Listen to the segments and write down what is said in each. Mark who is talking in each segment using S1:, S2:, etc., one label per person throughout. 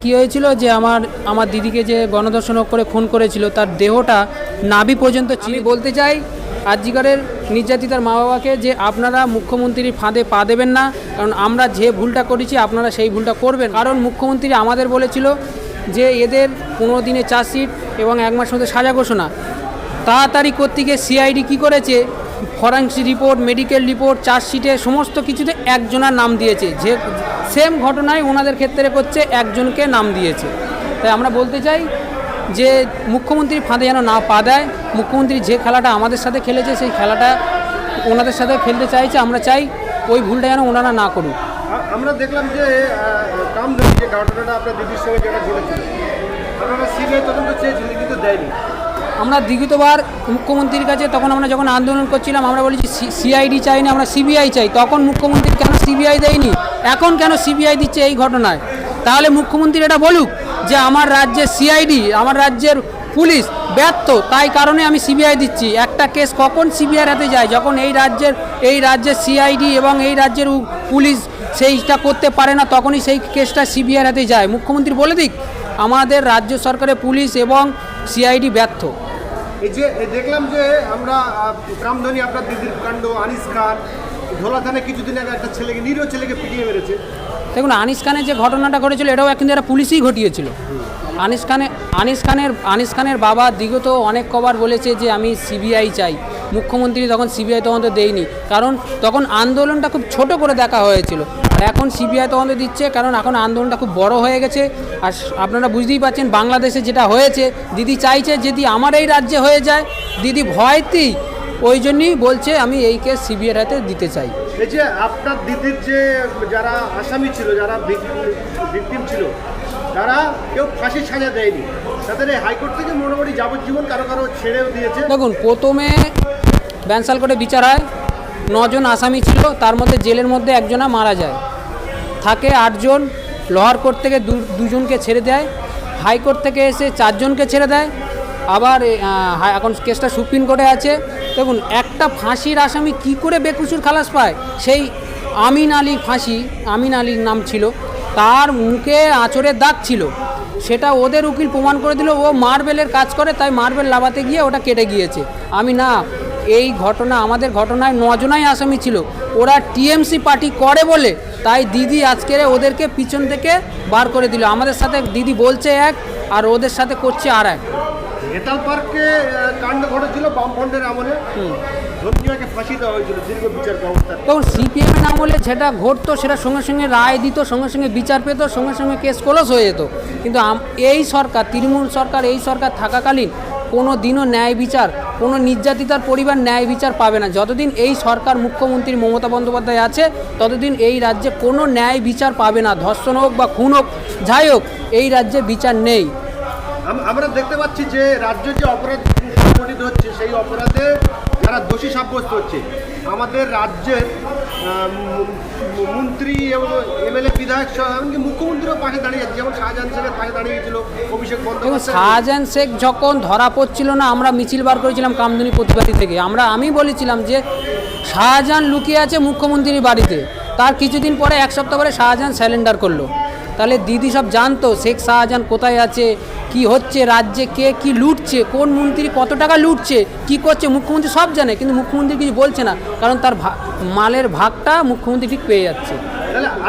S1: কি হয়েছিল যে আমার দিদিকে যে গণধর্ষণ করে খুন করেছিল তার দেহটা নাভি পর্যন্ত আমি বলতে চাই আরজিকরের নির্যাতিতার মা বাবাকে যে আপনারা মুখ্যমন্ত্রীর ফাঁদে পা দেবেন না, কারণ আমরা যে ভুলটা করেছি আপনারা সেই ভুলটা করবেন। কারণ মুখ্যমন্ত্রী আমাদের বলেছিল যে এদের 15 দিনে চার্জশিট এবং 1 মাস মধ্যে সাজা ঘোষণা। তাড়াতাড়ি করতে গিয়ে সিআইডি কী করেছে, ফরেন্সিক রিপোর্ট, মেডিকেল রিপোর্ট, চার্জশিটে সমস্ত কিছুতে একজনের নাম দিয়েছে। যে সেম ঘটনায় ওনাদের ক্ষেত্রে করছে, একজনকে নাম দিয়েছে। তাই আমরা বলতে চাই যে মুখ্যমন্ত্রী ফাঁদে যেন না পা দেয়। মুখ্যমন্ত্রী যে খেলাটা আমাদের সাথে খেলেছে সেই খেলাটা ওনাদের সাথে খেলতে চাইছে, আমরা চাই ওই ভুলটা যেন ওনারা না করুক।
S2: আমরা দেখলাম যে কামধুনি যে ঘটনাটা আপনার দিদির সঙ্গে যেটা ঘটেছিল, আপনারা সিবিআই তদন্ত চেয়েছিলেন কিন্তু দেয়নি।
S1: আমরা দ্বিতীয়বার মুখ্যমন্ত্রীর কাছে তখন আমরা যখন আন্দোলন করছিলাম আমরা বলেছি সিআইডি চাই না, আমরা সিবিআই চাই। তখন মুখ্যমন্ত্রী কেন সিবিআই দেয়নি, এখন কেন সিবিআই দিচ্ছে এই ঘটনায়? তাহলে মুখ্যমন্ত্রী এটা বলুক যে আমার রাজ্যের সিআইডি, আমার রাজ্যের পুলিশ ব্যর্থ, তাই কারণে আমি সিবিআই দিচ্ছি। একটা কেস কখন সিবিআইয়ের হাতে যায়? যখন এই রাজ্যের সিআইডি এবং এই রাজ্যের পুলিশ সেইটা করতে পারে না, তখনই সেই কেসটা সিবিআইয়ের হাতে যায়। মুখ্যমন্ত্রী বলে দিক আমাদের রাজ্য সরকারের পুলিশ এবং সিআইডি ব্যর্থ।
S2: এই যে দেখলাম যে আমরা কামধুনি আপনার দিদির কাণ্ড, আনিস খান ধোলা থানায় কিছুদিন আগে একটা ছেলেকে, নিরীহ ছেলেকে পিটিয়ে মেরেছে।
S1: দেখুন, আনিস খানের যে ঘটনাটা ঘটেছিল এটাও কিন্তু একটা পুলিশই ঘটিয়েছিল। আনিস খানের বাবা দিগত অনেক কবার বলেছে যে আমি সিবিআই চাই। মুখ্যমন্ত্রী তখন সিবিআই তদন্ত দেয়নি, কারণ তখন আন্দোলনটা খুব ছোট করে দেখা হয়েছিল। আর এখন সিবিআই তদন্ত দিচ্ছে, কারণ এখন আন্দোলনটা খুব বড় হয়ে গেছে। আর আপনারা বুঝতেই পারছেন বাংলাদেশে যেটা হয়েছে, দিদি চাইছে যদি আমার এই রাজ্যে হয়ে যায়, দিদি ভয়তেই ওই জন্যই বলছে আমি এই কেস সিবিআইয়ের হাতে দিতে চাই।
S2: এই যে আপনার দিদির যে যারা আসামি ছিল, যারা ভিকটিম ছিল, তারা কেউ ফাঁসির সাজা দেয়নি, তাদের হাইকোর্ট থেকে মোটামুটি যাবজ্জীবন, কারো কারো ছেড়েও দিয়েছে।
S1: দেখুন, প্রথমে ব্যানসাল কোর্টে বিচার হয়, 9 জন আসামি ছিল, তার মধ্যে জেলের মধ্যে একজনা মারা যায়, থাকে 8 জন। লোহার কোর্ট থেকে 2 জনকে ছেড়ে দেয়, হাইকোর্ট থেকে এসে 4 জনকে ছেড়ে দেয়। আবার এখন কেসটা সুপ্রিম কোর্টে আছে। দেখুন, একটা ফাঁসির আসামি কি করে বেকসুর খালাস পায়? সেই আমিন আলীর নাম ছিল, তার মুখে আঁচড়ের দাগ ছিল, সেটা ওদের উকিল প্রমাণ করে দিল ও মার্বেলের কাজ করে, তাই মার্বেল লাগাতে গিয়ে ওটা কেটে গিয়েছে। এই ঘটনা, আমাদের ঘটনায় 9 জনাই আসামি ছিল, ওরা টিএমসি পার্টি করে বলে তাই দিদি আজকের ওদেরকে পিছন থেকে বার করে দিল। আমাদের সাথে দিদি বলছে এক আর ওদের সাথে করছে আর এক।
S2: হেতাল পার্কে কাণ্ড ঘটেছিল বামফ্রন্টের আমলে, ধর্মীয়কে ফাঁসি দেওয়া হয়েছিল দীর্ঘ বিচার ব্যবস্থা।
S1: তখন সিপিএমের আমলে যেটা ঘটতো সেটা সঙ্গে সঙ্গে রায় দিত, সঙ্গে সঙ্গে বিচার পেত, সঙ্গে সঙ্গে কেস ক্লোজ হয়ে যেত। কিন্তু এই সরকার, তৃণমূল সরকার, এই সরকার থাকাকালীন কোনো দিনও ন্যায় বিচার, কোনো নির্যাতিতার পরিবার ন্যায় বিচার পাবে না। যতদিন এই সরকার, মুখ্যমন্ত্রী মমতা বন্দ্যোপাধ্যায় আছে, ততদিন এই রাজ্যে কোনো ন্যায় বিচার পাবে না। ধর্ষণ হোক বা খুন হোক, যাই হোক, এই রাজ্যে বিচার নেই।
S2: আমরা দেখতে পাচ্ছি যে রাজ্যে যে অপরাধ সংঘটিত হচ্ছে, সেই অপরাধে যারা দোষী সাব্যস্ত হচ্ছে, আমাদের রাজ্যের মন্ত্রী এবং এমএলএ, বিধায়ক, এমনকি মুখ্যমন্ত্রীও পাশে দাঁড়িয়ে যাচ্ছে। যেমন শাহজাহান শেখের পাশে দাঁড়িয়েছিল অভিষেক বন্দ্যোপাধ্যায়।
S1: শাহজাহান শেখ যখন ধরা পড়ছিল না, আমরা মিছিল বার করেছিলাম কামদুনি প্রতিবাদী থেকে। আমি বলেছিলাম যে শাহজাহান লুকিয়ে আছে মুখ্যমন্ত্রীর বাড়িতে। তার কিছুদিন পরে, 1 সপ্তাহ পরে শাহজাহান স্যালেন্ডার করলো। তাহলে দিদি সব জানতো শেখ শাহজাহান কোথায় আছে, কি হচ্ছে রাজ্যে, কে কি লুটছে, কোন মন্ত্রী কত টাকা লুটছে, কি করছে, মুখ্যমন্ত্রী সব জানে। কিন্তু মুখ্যমন্ত্রী কিছু বলছে না, কারণ তার মালের ভাগটা মুখ্যমন্ত্রী ঠিক পেয়ে যাচ্ছে।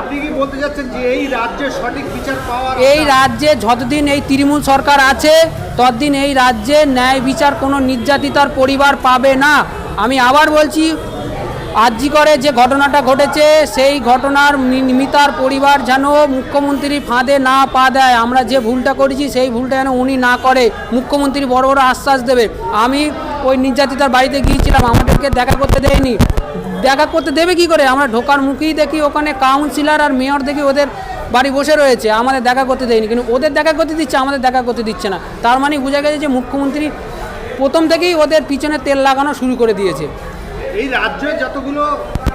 S2: আপনি কি বলতে চাচ্ছেন যে এই রাজ্যে সঠিক বিচার পাওয়ার,
S1: এই রাজ্যে যতদিন এই তৃণমূল সরকার আছে ততদিন এই রাজ্যে ন্যায় বিচার কোনো নির্যাতিতার পরিবার পাবে না? আমি আবার বলছি, আরজিকরে যে ঘটনাটা ঘটেছে সেই ঘটনার মিতার পরিবার যেন মুখ্যমন্ত্রীর ফাঁদে না পা দেয়। আমরা যে ভুলটা করেছি সেই ভুলটা যেন উনি না করে। মুখ্যমন্ত্রী বড় বড় আশ্বাস দেবে। আমি ওই নির্যাতিতার বাড়িতে গিয়েছিলাম, আমাদেরকে দেখা করতে দেয়নি। দেখা করতে দেবে কি করে? আমরা ঢোকার মুখেই দেখি ওখানে কাউন্সিলর আর মেয়র দেখি ওদের বাড়ি বসে রয়েছে, আমাদের দেখা করতে দেয়নি। কিন্তু ওদের দেখা করতে দিচ্ছে, আমাদের দেখা করতে দিচ্ছে না। তার মানে বোঝা গেছে যে মুখ্যমন্ত্রী প্রথম থেকেই ওদের পিছনে তেল লাগানো শুরু করে দিয়েছে।
S2: এই রাজ্যে যতগুলো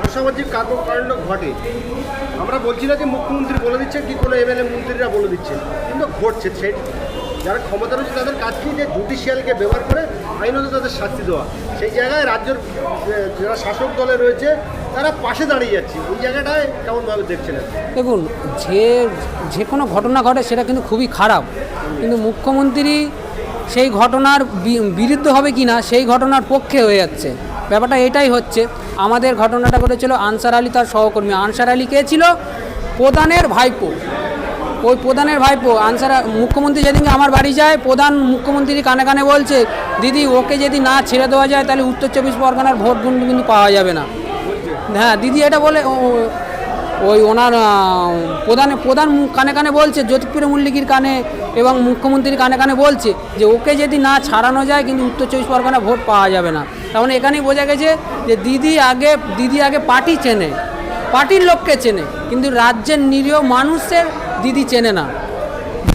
S2: অসামাজিক কর্মকাণ্ড ঘটে, আমরা বলছি না যে মুখ্যমন্ত্রী বলে দিচ্ছে কি কোনো এমএলএ মন্ত্রীরা বলে দিচ্ছে, কিন্তু ঘটছে। সেই যারা ক্ষমতা রয়েছে তাদের কাজ কি, যে জুডিশিয়ালকে ব্যবহার করে আইনত তাদের শাস্তি দেওয়া। সেই জায়গায় রাজ্যের যারা শাসক দলে রয়েছে তারা পাশে দাঁড়িয়ে যাচ্ছে, ওই জায়গাটায় কেমনভাবে দেখছেন আপনি?
S1: দেখুন, যে কোনো ঘটনা ঘটে সেটা কিন্তু খুবই খারাপ, কিন্তু মুখ্যমন্ত্রী সেই ঘটনার বিরুদ্ধে হবে কি না সেই ঘটনার পক্ষে হয়ে যাচ্ছে। ব্যাপারটা এটাই হচ্ছে। আমাদের ঘটনাটা ঘটেছিল আনসার আলী তার সহকর্মী। আনসার আলী কে ছিল? প্রধানের ভাইপো। ওই প্রধানের ভাইপো মুখ্যমন্ত্রী যেদিনকে আমার বাড়ি যায়, প্রধান মুখ্যমন্ত্রী কানে কানে বলছে, দিদি ওকে যদি না ছেড়ে দেওয়া যায় তাহলে উত্তর চব্বিশ পরগনার ভোট কিন্তু পাওয়া যাবে না। হ্যাঁ, দিদি এটা বলে ওই ওনার প্রধান কানে কানে বলছে, জ্যোতিপ্রিয় মল্লিকের কানে এবং মুখ্যমন্ত্রীর কানে কানে বলছে যে ওকে যদি না ছাড়ানো যায় কিন্তু উত্তর চব্বিশ পরগনা ভোট পাওয়া যাবে না। তার মানে এখানেই বোঝা গেছে যে দিদি আগে পার্টি চেনে, পার্টির লোককে চেনে, কিন্তু রাজ্যের নিরীহ মানুষের দিদি চেনে না।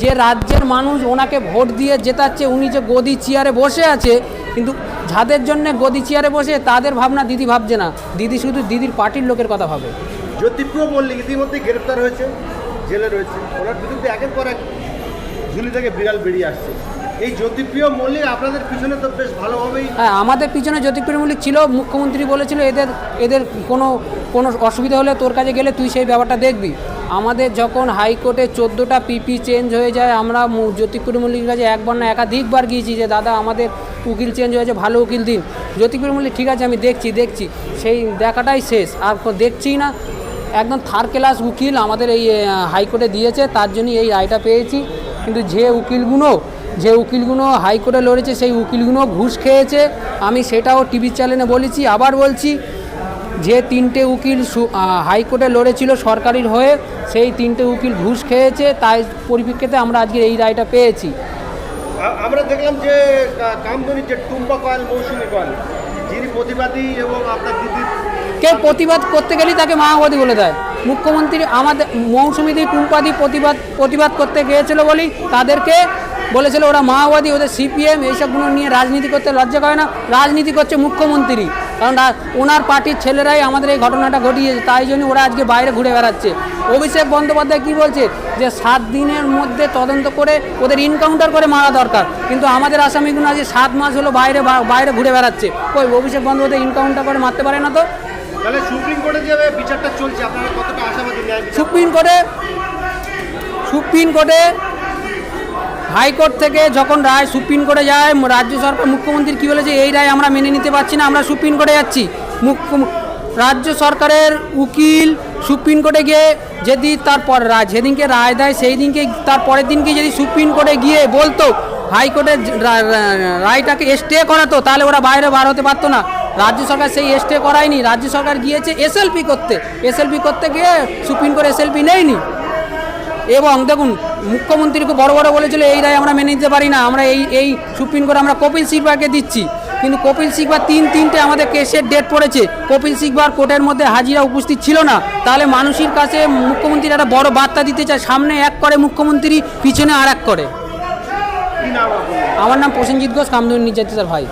S1: যে রাজ্যের মানুষ ওনাকে ভোট দিয়ে জেতাচ্ছে, উনি যে গদি চেয়ারে বসে আছে, কিন্তু যাদের জন্য গদি চেয়ারে বসে তাদের ভাবনা দিদি ভাবছে না। দিদি শুধু দিদির পার্টির লোকের কথা ভাবে।
S2: জ্যোতিপ্রিয় মল্লিক ইতিমধ্যে গ্রেপ্তার হয়েছে, জেলে রয়েছে, ওনার বিরুদ্ধে একের পর এক ঝুলি থেকে বিড়াল বেরিয়ে আসছে। এই জ্যোতিপ্রিয় মল্লিক আপনাদের পিছনে তো বেশ ভালোভাবেই।
S1: হ্যাঁ, আমাদের পিছনে জ্যোতিপ্রিয় মল্লিক ছিল। মুখ্যমন্ত্রী বলেছিল এদের কোনো অসুবিধা হলে তোর কাছে গেলে তুই সেই ব্যাপারটা দেখবি। আমাদের যখন হাইকোর্টে 14টা পিপি চেঞ্জ হয়ে যায়, আমরা জ্যোতিপ্রিয় মল্লিকের কাছে একবার না একাধিকবার গিয়েছি যে দাদা আমাদের উকিল চেঞ্জ হয়েছে, ভালো উকিল দিন। জ্যোতিপ্রিয় মল্লিক ঠিক আছে আমি দেখছি, সেই দেখাটাই শেষ, আর দেখছি না। একদম থার্ড ক্লাস উকিল আমাদের এই হাইকোর্টে দিয়েছে, তার জন্যই এই রায়টা পেয়েছি। কিন্তু যে উকিলগুলো হাইকোর্টে লড়েছে সেই উকিলগুলো ঘুষ খেয়েছে। আমি সেটাও টিভি চ্যানেলে বলেছি, আবার বলছি, যে 3টে উকিল হাইকোর্টে লড়েছিল সরকারির হয়ে, সেই 3টে উকিল ঘুষ খেয়েছে, তাই পরিপ্রেক্ষিতে আমরা আজকে এই রায়টা পেয়েছি।
S2: আমরা দেখলাম যে কামদুনির যে টুম্পা কয়েল, মৌসুমী কয়েল, যিনি প্রতিবাদী এবং আপনার দিদির
S1: কেউ প্রতিবাদ করতে গেলেই তাকে মাওবাদী বলে দেয়। মুখ্যমন্ত্রী আমাদের মৌসুমীদি টুম্পাদি প্রতিবাদ করতে গিয়েছিল বলেই তাদেরকে বলেছিল ওরা মাওবাদী, ওদের সিপিএম, এইসবগুলো নিয়ে রাজনীতি করতে লজ্জা করে না। রাজনীতি করছে মুখ্যমন্ত্রী, কারণ ওনার পার্টির ছেলেরাই আমাদের এই ঘটনাটা ঘটিয়েছে, তাই জন্য ওরা আজকে বাইরে ঘুরে বেড়াচ্ছে। অভিষেক বন্দ্যোপাধ্যায় কী বলছে যে 7 দিনের মধ্যে তদন্ত করে ওদের ইনকাউন্টার করে মারা দরকার, কিন্তু আমাদের আসামিগুলো আজকে 7 মাস হলো বাইরে ঘুরে বেড়াচ্ছে। ওই অভিষেক বন্দ্যোপাধ্যায় ইনকাউন্টার করে মারতে পারে না তো?
S2: তাহলে সুপ্রিম কোর্টে যে বিচারটা চলছে আপনারা কতটা আশাবাদী?
S1: সুপ্রিম কোর্টে হাইকোর্ট থেকে যখন রায় সুপ্রিম কোর্টে যায়, রাজ্য সরকার মুখ্যমন্ত্রী কী বলেছে, এই রায় আমরা মেনে নিতে পারছি না, আমরা সুপ্রিম কোর্টে যাচ্ছি। রাজ্য সরকারের উকিল সুপ্রিম কোর্টে গিয়ে যদি তারপর যেদিনকে রায় দেয় সেই দিনকে তার পরের দিনকে যদি সুপ্রিম কোর্টে গিয়ে বলতো, হাইকোর্টের রায়টাকে স্টে করাতো, তাহলে ওরা বাইরে বার হতে পারতো না। রাজ্য সরকার সেই স্টে করায়নি, রাজ্য সরকার গিয়েছে এসএলপি করতে গিয়ে সুপ্রিম কোর্ট এসএলপি নেয়নি। এবং দেখুন, মুখ্যমন্ত্রীকে বড় বলেছিল এই রায় আমরা মেনে নিতে পারি না, আমরা এই সুপ্রিম কোর্ট আমরা কপিল সিব্বালকে দিচ্ছি, কিন্তু কপিল সিব্বাল 3-3টে আমাদের কেসের ডেট পড়েছে, কপিল সিব্বাল কোর্টের মধ্যে হাজিরা উপস্থিত ছিল না। তাহলে মানুষের কাছে মুখ্যমন্ত্রী একটা বড় বার্তা দিতে চায়, সামনে এক করে মুখ্যমন্ত্রী, পিছনে আর এক করে। আমার নাম প্রসেনজিৎ ঘোষ, কামদুনি নির্যাতিতার ভাই।